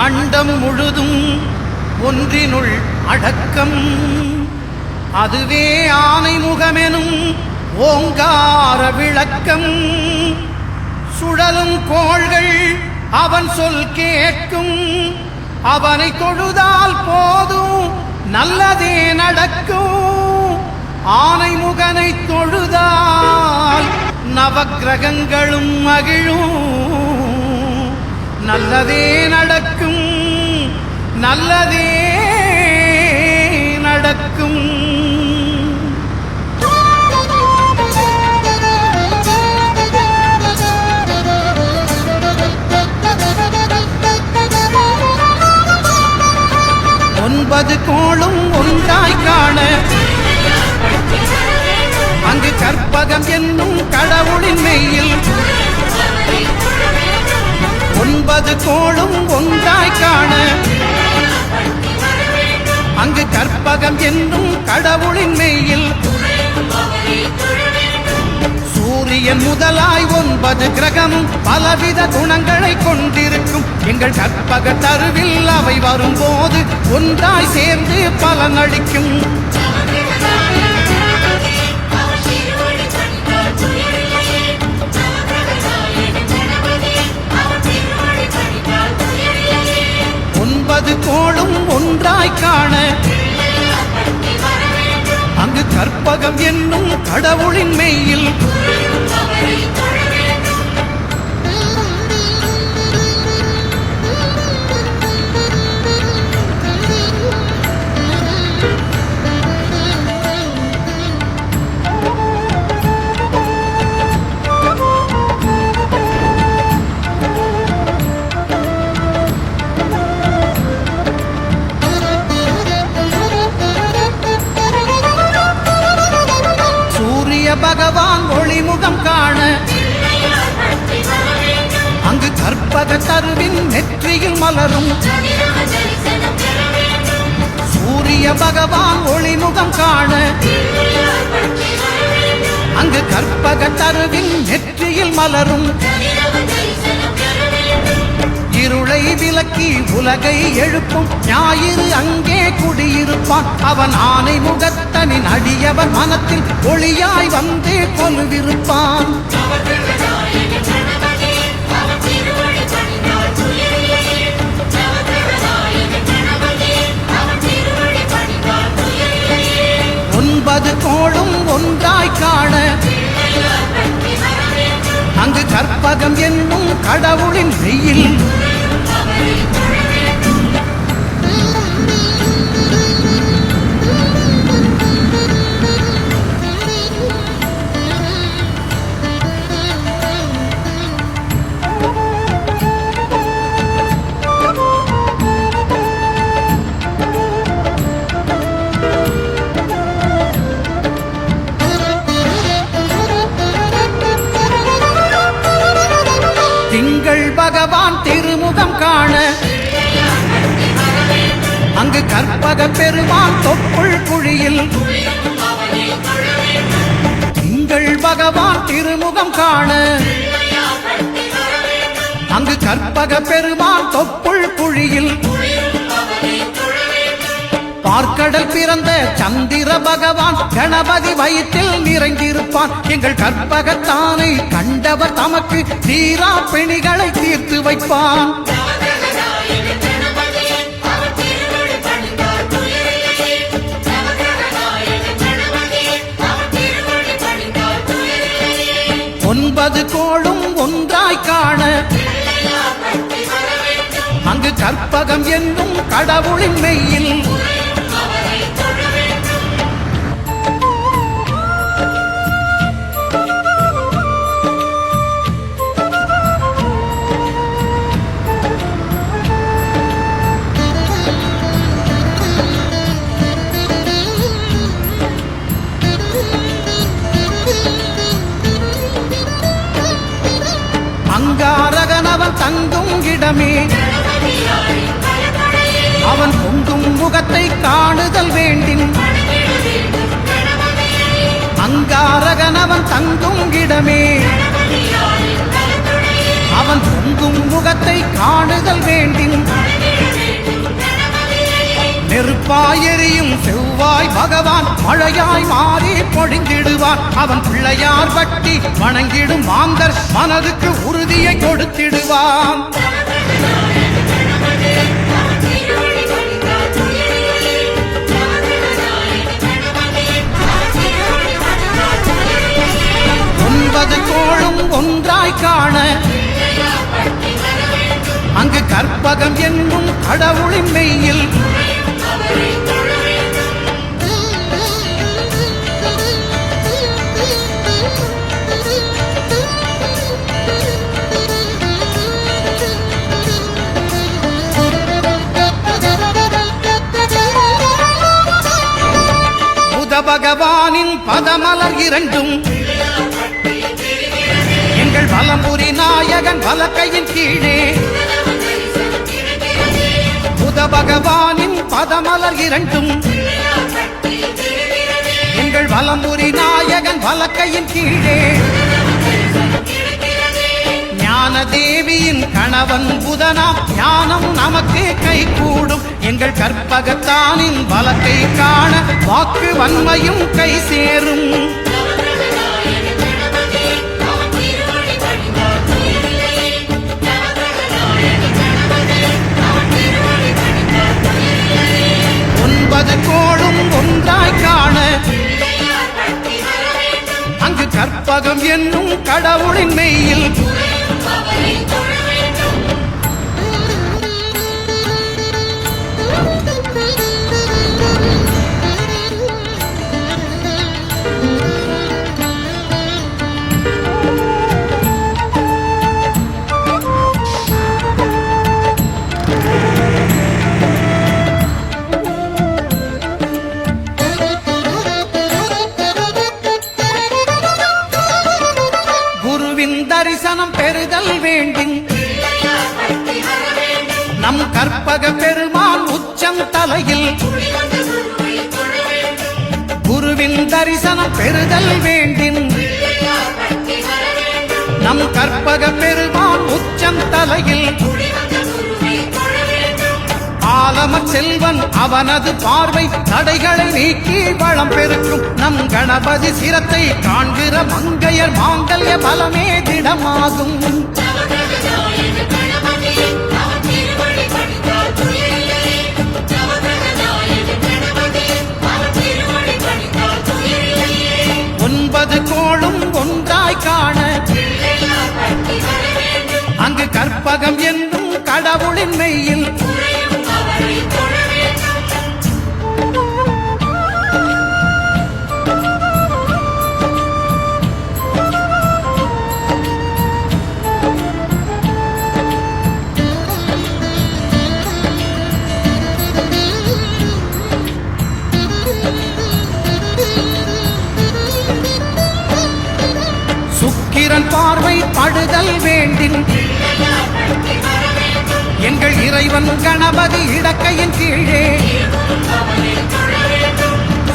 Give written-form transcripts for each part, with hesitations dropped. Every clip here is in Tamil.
அண்டம் முழுதும் ஒன்றினுள் அடக்கம். அதுவே ஆனை முகமெனும் ஓங்கார விளக்கம். சுழலும் கோள்கள் அவன் சொல் கேட்கும். அவனை தொழுதால் போதும் நல்லதே நடக்கும். ஆனை முகனை தொழுதால் நவக்கிரகங்களும் மகிழும். நல்லதே நடக்கும், நல்லதே நடக்கும். ஒன்பது கோளும் ஒன்றாய் காண அங்கு கற்பகம் என்னும் கடவுளின் மெய்யில். ஒன்பது கோளும் ஒன்றாய் காண அங்கு கற்பகம் என்னும் கடவுளின் மெய்யில். சூரியன் முதலாய் 9 கிரகமும் பலவித குணங்களை கொண்டிருக்கும். எங்கள் கற்பக தருவில் அவை வரும்போது ஒன்றாய் சேர்ந்து பலனளிக்கும். ஒன்பது கோளும் ஒன்றாய் காண அங்கு கற்பகம் என்னும் கடவுளின் மெய்யில். பகவான் ஒளிமுகம் காண அங்கு கற்பக தருவின் நெற்றியில் மலரும். சூரிய பகவான் ஒளிமுகம் காண அங்கு கற்பக தருவின் நெற்றியில் மலரும். இருளை விலக்கி உலகை எழுப்பும் ஞாயிறு அங்கே குடியிருப்பான். அவன் ஆனை முகத்தனின் அடியவன் மனத்தில் ஒளியாய் வந்து கொலுவிருப்பான். ஒன்பது கோளும் ஒன்றாய் காண அங்கு கற்பகம் என்னும் கடவுளின் மெய்யில். திங்கள் பகவான் திருமுகம் காண அங்கு கற்பக பெருமான் தொப்புள் குழியில். திங்கள் பகவான் திருமுகம் காண அங்கு கற்பக பெருமான் தொப்புள் குழியில். பார்க்கடல் பிறந்த சந்திர பகவான் கணபதி வயிற்றில் நிறைந்திருப்பான். எங்கள் கற்பகத்தானை கண்டவர் தமக்கு தீரா பிணிகளை தீர்த்து வைப்பான். ஒன்பது கோளும் ஒன்றாய் காண அங்கு கற்பகம் என்னும் கடவுளின் மெய்யில். அங்காரகனவன் தங்கும் இடமே அவன் பொங்கும் முகத்தை காணுதல் வேண்டின். அங்காரகனவன் தங்கும் இடமே அவன் பொங்கும் முகத்தை காணுதல் வேண்டின். நெருப்பாயெரியும் செவ்வாய் பகவான் மழையாய் மாறி பொழிந்திடுவான். அவன் பிள்ளையார் பட்டி வணங்கிடும் மாந்தர் மனதுக்கு உறுதியை கொடுத்திடுவான். ஒன்பது கோளும் ஒன்றாய் காண அங்கு கற்பகம் என்னும் கடவுளின் மெய்யில் புத பகவானின் பதமலர் இரண்டும் எங்கள் வலம்புரி நாயகன் வலக்கையின் கீழே. புத பகவானின் பதமலர் இரண்டும் எங்கள் வலம்புரி நாயகன் வலக்கையின் கீழே. ஞான தேவியின் கணவன் புதனாம் ஞானம் நமக்கு கை கூடும். எங்கள் கற்பகத்தானின் வலக்கை காண வாக்கு வன்மையும் கை சேரும். ஒன்பது கோளும் ஒன்றாய் காண அங்கு கற்பகம் என்னும் கடவுளின் மெய்யில் தரிசனம் பெறுதல் வேண்டும். நம் கற்பக பெருமான் உச்சம் தலையில் குருவின் தரிசனம் பெறுதல் வேண்டும். நம் கற்பக பெருமான் உச்சம் தலையில் ஆலம செல்வன் அவனது பார்வை தடைகளை நீக்கி வளம் பெருக்கும். நம் கணபதி சிரத்தை காண்கிற மங்கையர் மாங்கல்ய பலமே திடமாகும். ஒன்பது கோளும் ஒன்றாய் காண அங்கு கற்பகம் என்னும் கடவுளின் மெய்யில் சுக்கிரன் பார்வை படுதல் வேண்டின் எங்கள் இறைவன் கணபதி இடக்கையின் கீழே.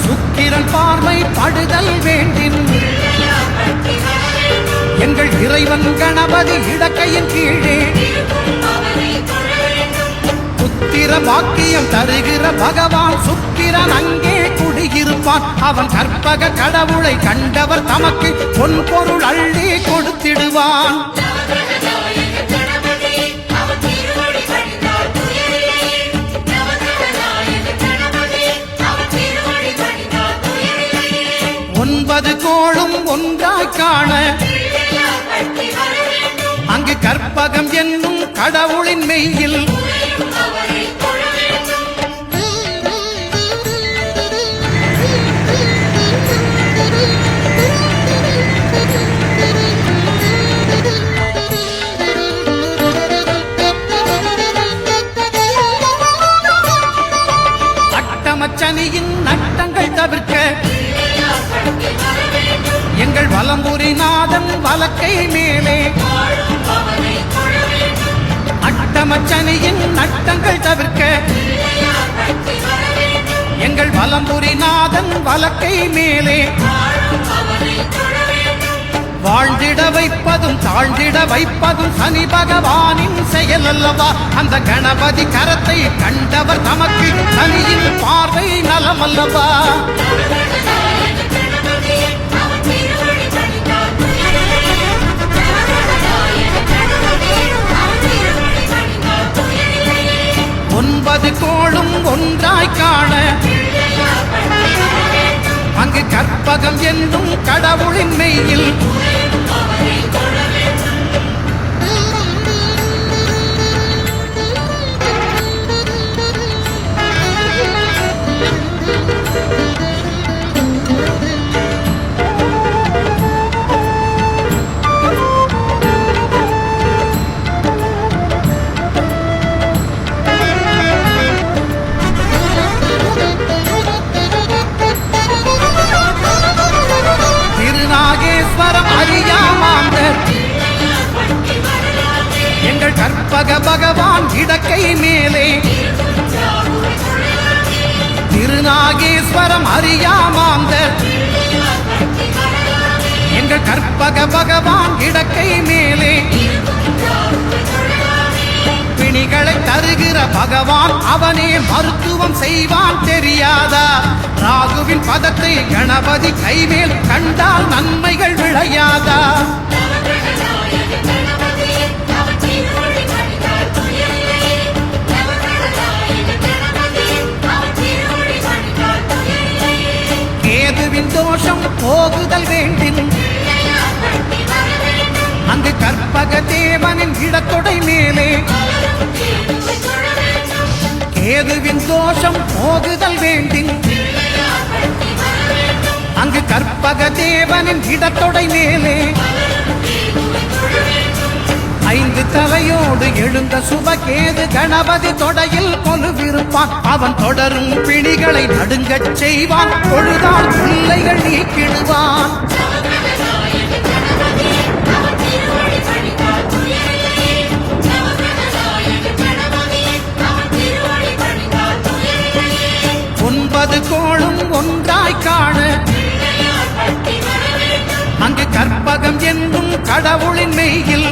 சுக்கிரன் பார்வை படுதல் வேண்டின் எங்கள் இறைவன் கணபதி இடக்கையின் கீழே. புத்திர பாக்கியம் தருகிற பகவான் சுக்கிரன் அங்கே குடியிருப்பான். அவன் கற்பக கடவுளை கண்டவர் தமக்கு பொன் பொருள் அள்ளி கொடுத்திடுவான். ஒன்பது கோளும் ஒன்றாய் காண அங்கு கற்பகம் என்னும் கடவுளின் மெய்யில் அட்டமச்சனியின் நட்டங்கள் தவிர்க்க எங்கள் வலம்புரி நாதன் வலக்கை மேலே. அட்டமச்சனியின் நட்டங்கள் தவிர்க்க எங்கள் வலம்புரி நாதன் வலக்கை மேலே. வாழ்ந்திட வைப்பதும் தாழ்ந்திட வைப்பதும் சனி பகவானின் செயல் அல்லவா? அந்த கணபதி கரத்தை கண்டவர் தமக்கு சனியின் பார்வை நலமல்லவா? ஒன்பது கோளும் ஒன்றாய் காண அங்கு கற்பகம் என்னும் கடவுளின் மெய்யில் எங்கள் கற்பக பகவான் இடக்கை மேலே திருநாகேஸ்வரம் அறியாமாந்தர் எங்கள் கற்பக பகவான் இடக்கை மேலே பிணிகளை தருகிற பகவான் அவனே மருத்துவம் செய்வான் தெரியாதா? ராகுவின் பதத்தை கணபதி கைமேல் கண்டால் நன்மைகள் விளையாதா? கேதுவின் தோஷம் போகுதல் வேண்டின் அங்கு கற்பக தேவனின் இடத்தொடை மேலே கேதுவின் தோஷம் போகுதல் வேண்டின் அங்கு கற்பக தேவனின் இடத்தொடை மேலே ஐந்து தலையோடு எழுந்த சுபகேது கணபதி தொடையில் கொலுவிருப்பான். அவன் தொடரும் பிணிகளை நடுங்கச் செய்வான். பொழுதால் பிள்ளைகள் நீக்கிடுவான். ஒன்பது கோளும் ஒன்றாய் காண அங்கு கற்பகம் என்னும் கடவுளின் மெய்யில்